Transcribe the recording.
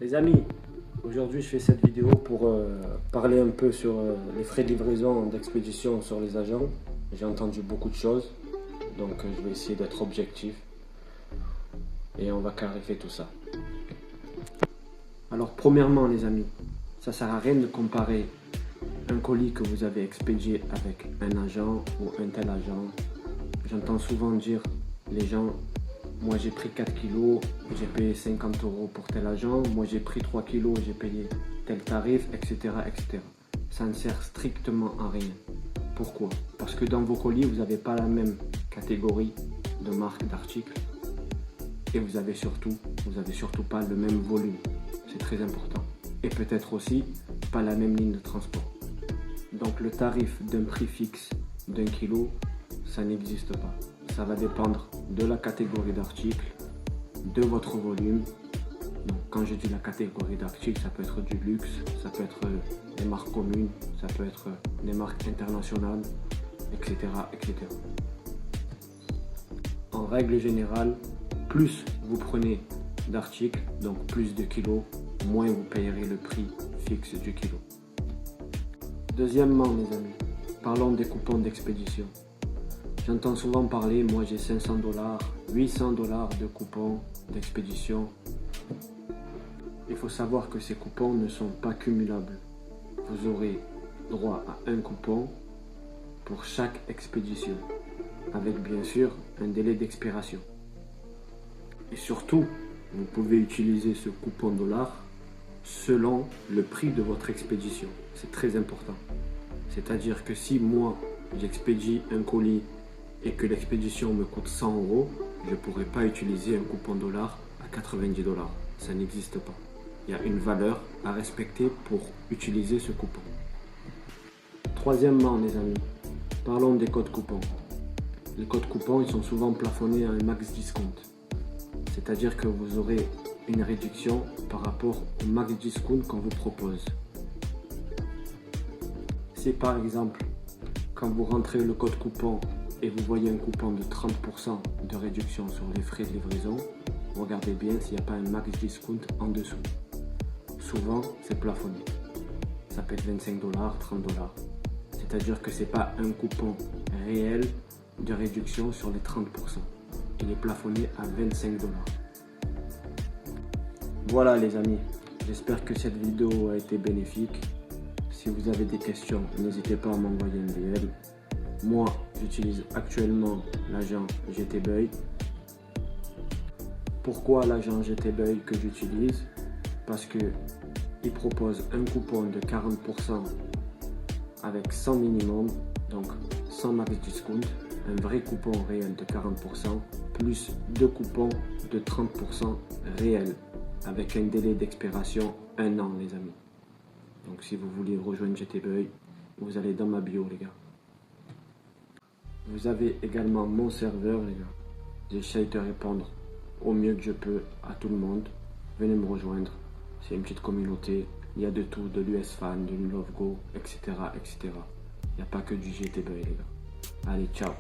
Les amis, aujourd'hui je fais cette vidéo pour parler un peu sur les frais de livraison d'expédition sur les agents. J'ai entendu beaucoup de choses, donc je vais essayer d'être objectif et on va clarifier tout ça. Alors premièrement les amis, ça sert à rien de comparer un colis que vous avez expédié avec un agent ou un tel agent. J'entends souvent dire les gens: moi j'ai pris 4 kilos, j'ai payé 50 € pour tel agent, moi j'ai pris 3 kilos, j'ai payé tel tarif, etc., etc. Ça ne sert strictement à rien. Pourquoi? Parce que dans vos colis, vous n'avez pas la même catégorie de marque d'articles et vous avez surtout pas le même volume. C'est très important. Et peut-être aussi pas la même ligne de transport. Donc le tarif d'un prix fixe d'un kilo, ça n'existe pas. Ça va dépendre de la catégorie d'articles, de votre volume. Donc, quand je dis la catégorie d'articles, ça peut être du luxe, ça peut être des marques communes, ça peut être des marques internationales, etc., etc. En règle générale, plus vous prenez d'articles, donc plus de kilos, moins vous payerez le prix fixe du kilo. Deuxièmement, les amis, parlons des coupons d'expédition. J'entends souvent parler, moi j'ai 500 $, 800 $ de coupons d'expédition. Il faut savoir que ces coupons ne sont pas cumulables. Vous aurez droit à un coupon pour chaque expédition, avec bien sûr un délai d'expiration. Et surtout, vous pouvez utiliser ce coupon dollar selon le prix de votre expédition. C'est très important. C'est-à-dire que si moi j'expédie un colis et que l'expédition me coûte 100 €, je ne pourrai pas utiliser un coupon dollar à 90 $. Ça n'existe pas. Il y a une valeur à respecter pour utiliser ce coupon. Troisièmement, les amis, parlons des codes coupons. Les codes coupons, ils sont souvent plafonnés à un max discount. C'est-à-dire que vous aurez une réduction par rapport au max discount qu'on vous propose. Si par exemple, quand vous rentrez le code coupon et vous voyez un coupon de 30% de réduction sur les frais de livraison, regardez bien s'il n'y a pas un max discount en dessous. Souvent, c'est plafonné. Ça peut être 25 $, 30 $. C'est-à-dire que ce n'est pas un coupon réel de réduction sur les 30%. Il est plafonné à 25 $. Voilà les amis, j'espère que cette vidéo a été bénéfique. Si vous avez des questions, n'hésitez pas à m'envoyer un DM. Moi, j'utilise actuellement l'agent GTBuy. Pourquoi l'agent GTBuy que j'utilise? Parce qu'il propose un coupon de 40% avec 100 minimum, donc 100 max discount, un vrai coupon réel de 40%, plus deux coupons de 30% réels, avec un délai d'expiration 1 an les amis. Donc si vous voulez rejoindre GTBuy, vous allez dans ma bio les gars. Vous avez également mon serveur les gars. J'essaye de répondre au mieux que je peux à tout le monde. Venez me rejoindre. C'est une petite communauté. Il y a de tout, de l'US-Fan, de l'ULoveGo, etc., etc. Il n'y a pas que du GTBuy les gars. Allez, ciao.